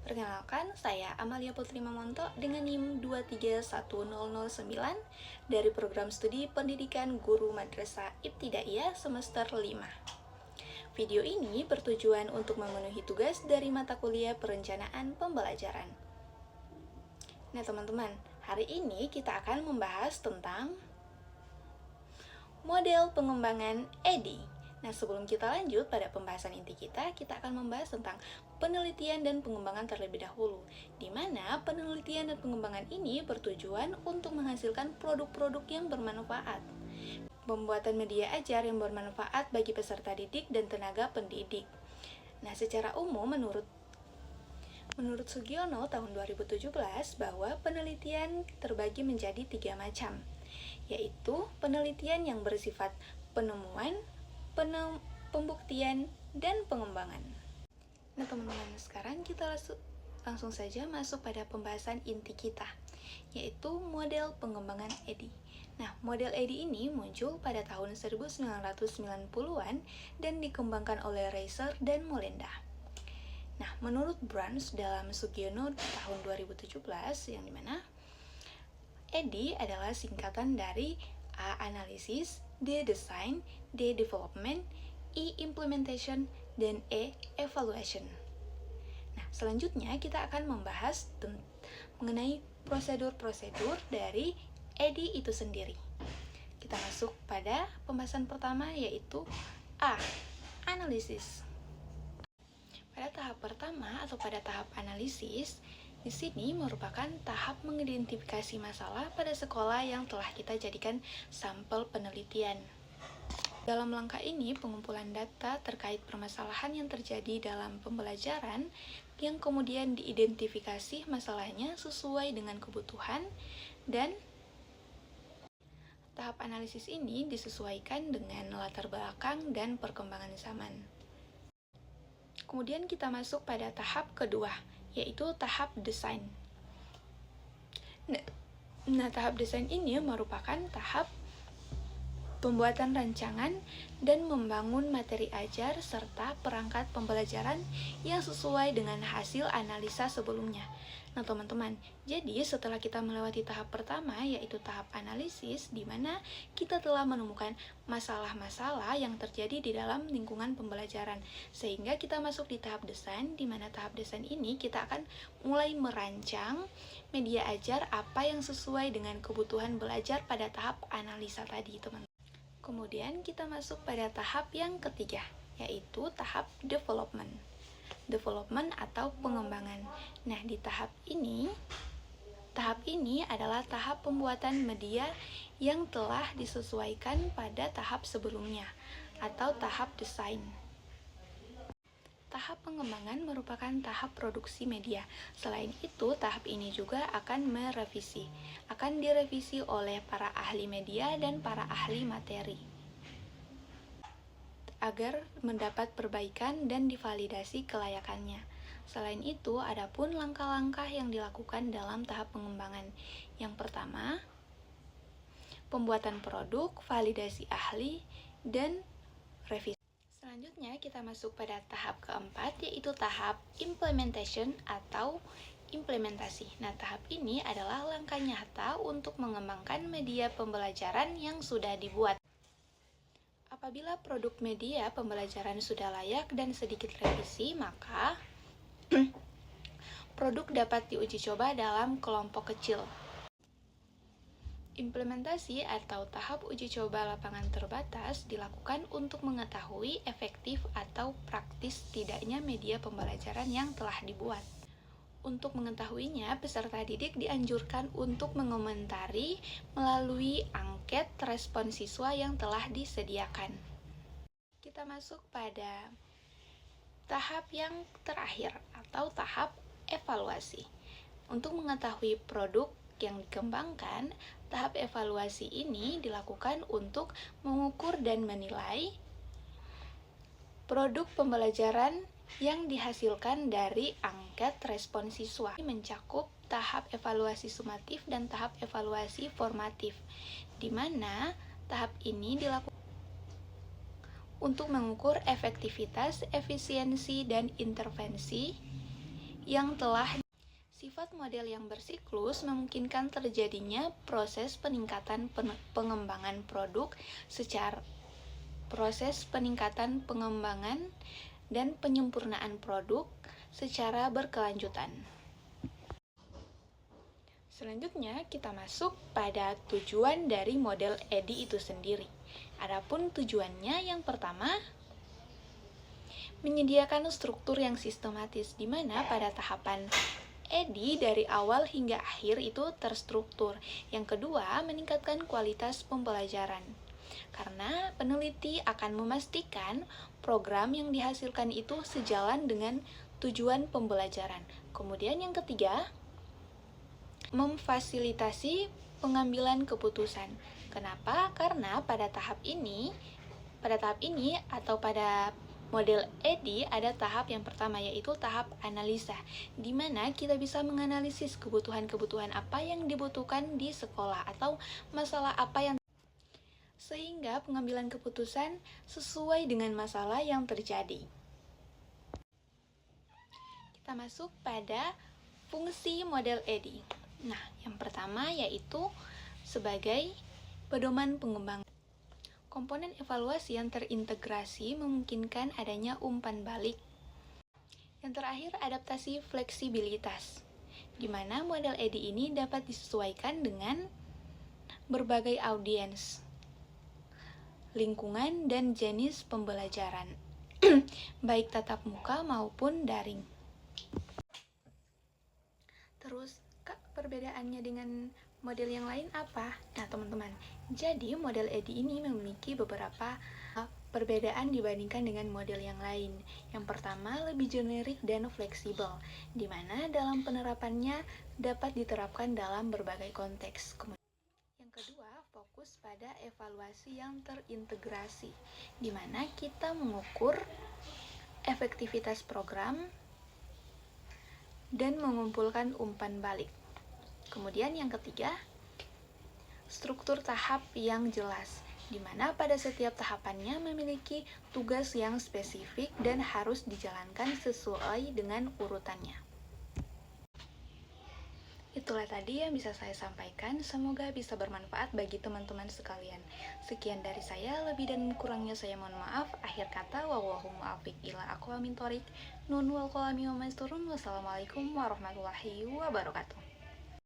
Perkenalkan, saya Amalia Putri Mamonto dengan NIM 23109 dari Program Studi Pendidikan Guru Madrasah Ibtidaiyah semester 5. Video ini bertujuan untuk memenuhi tugas dari mata kuliah Perencanaan Pembelajaran. Nah teman-teman, hari ini kita akan membahas tentang model pengembangan EDI. Nah, sebelum kita lanjut pada pembahasan inti kita akan membahas tentang penelitian dan pengembangan terlebih dahulu, di mana penelitian dan pengembangan ini bertujuan untuk menghasilkan produk-produk yang bermanfaat, pembuatan media ajar yang bermanfaat bagi peserta didik dan tenaga pendidik. Nah, secara umum menurut Sugiono tahun 2017 bahwa penelitian terbagi menjadi 3 macam, yaitu penelitian yang bersifat penemuan, pembuktian, dan pengembangan. Nah teman-teman, sekarang kita langsung saja masuk pada pembahasan inti kita, yaitu model pengembangan EDI. Nah, model EDI ini muncul pada tahun 1990-an dan dikembangkan oleh Reiser dan Molenda. Nah, menurut Bruns dalam Sugiono tahun 2017, yang dimana EDI adalah singkatan dari A. Analisis, D. Design, D. Development, E. Implementation, dan E. Evaluation. Nah, selanjutnya kita akan membahas mengenai prosedur-prosedur dari EDI itu sendiri. Kita masuk pada pembahasan pertama, yaitu A. Analisis. Pada tahap pertama atau pada tahap analisis, di sini merupakan tahap mengidentifikasi masalah pada sekolah yang telah kita jadikan sampel penelitian. Dalam langkah ini, pengumpulan data terkait permasalahan yang terjadi dalam pembelajaran yang kemudian diidentifikasi masalahnya sesuai dengan kebutuhan, dan tahap analisis ini disesuaikan dengan latar belakang dan perkembangan zaman. Kemudian kita masuk pada tahap kedua, yaitu tahap desain. Nah, tahap desain ini merupakan tahap pembuatan rancangan dan membangun materi ajar serta perangkat pembelajaran yang sesuai dengan hasil analisa sebelumnya. Nah, teman-teman, jadi setelah kita melewati tahap pertama, yaitu tahap analisis, di mana kita telah menemukan masalah-masalah yang terjadi di dalam lingkungan pembelajaran, sehingga kita masuk di tahap desain, di mana tahap desain ini kita akan mulai merancang media ajar apa yang sesuai dengan kebutuhan belajar pada tahap analisa tadi, teman-teman. Kemudian kita masuk pada tahap yang ketiga, yaitu tahap development atau pengembangan. Nah, di tahap ini adalah tahap pembuatan media yang telah disesuaikan pada tahap sebelumnya atau tahap desain. Tahap pengembangan merupakan tahap produksi media. Selain itu, tahap ini juga akan direvisi oleh para ahli media dan para ahli materi agar mendapat perbaikan dan divalidasi kelayakannya. Selain itu, adapun langkah-langkah yang dilakukan dalam tahap pengembangan. Yang pertama, pembuatan produk, validasi ahli, dan revisi. Selanjutnya, kita masuk pada tahap keempat, yaitu tahap implementation atau implementasi. Nah, tahap ini adalah langkah nyata untuk mengembangkan media pembelajaran yang sudah dibuat. Apabila produk media pembelajaran sudah layak dan sedikit revisi, maka produk dapat diuji coba dalam kelompok kecil. Implementasi atau tahap uji coba lapangan terbatas dilakukan untuk mengetahui efektif atau praktis tidaknya media pembelajaran yang telah dibuat. Untuk mengetahuinya, peserta didik dianjurkan untuk mengomentari melalui angket respon siswa yang telah disediakan. Kita masuk pada tahap yang terakhir atau tahap evaluasi. Untuk mengetahui produk yang dikembangkan, tahap evaluasi ini dilakukan untuk mengukur dan menilai produk pembelajaran yang dihasilkan dari angket respon siswa. Ini mencakup tahap evaluasi sumatif dan tahap evaluasi formatif, di mana tahap ini dilakukan untuk mengukur efektivitas, efisiensi, dan intervensi yang telah. Sifat model yang bersiklus memungkinkan terjadinya proses peningkatan pengembangan produk secara dan penyempurnaan produk secara berkelanjutan. Selanjutnya, kita masuk pada tujuan dari model EDI itu sendiri. Adapun tujuannya yang pertama, menyediakan struktur yang sistematis, di mana pada tahapan EDI dari awal hingga akhir itu terstruktur. Yang kedua, meningkatkan kualitas pembelajaran. Karena peneliti akan memastikan program yang dihasilkan itu sejalan dengan tujuan pembelajaran. Kemudian yang ketiga, memfasilitasi pengambilan keputusan. Kenapa? Karena pada tahap ini atau pada model EDI ada tahap yang pertama, yaitu tahap analisa, di mana kita bisa menganalisis kebutuhan-kebutuhan apa yang dibutuhkan di sekolah atau masalah apa yang, sehingga pengambilan keputusan sesuai dengan masalah yang terjadi. Kita masuk pada fungsi model EDI. Nah, yang pertama yaitu sebagai pedoman pengembangan. Komponen evaluasi yang terintegrasi memungkinkan adanya umpan balik. Yang terakhir, adaptasi fleksibilitas, di mana model EDI ini dapat disesuaikan dengan berbagai audiens, lingkungan, dan jenis pembelajaran, baik tatap muka maupun daring. Terus, Kak, perbedaannya dengan model yang lain apa? Nah, teman-teman, jadi model EDI ini memiliki beberapa perbedaan dibandingkan dengan model yang lain. Yang pertama, lebih generik dan fleksibel, di mana dalam penerapannya dapat diterapkan dalam berbagai konteks. Yang kedua, fokus pada evaluasi yang terintegrasi, di mana kita mengukur efektivitas program dan mengumpulkan umpan balik. Kemudian yang ketiga, struktur tahap yang jelas, di mana pada setiap tahapannya memiliki tugas yang spesifik dan harus dijalankan sesuai dengan urutannya. Itulah tadi yang bisa saya sampaikan, semoga bisa bermanfaat bagi teman-teman sekalian. Sekian dari saya, lebih dan kurangnya saya mohon maaf. Akhir kata, wallahu muwaffiq ila aqwamit thoriq. Nun wal qalami wa masturun. Wassalamualaikum warahmatullahi wabarakatuh.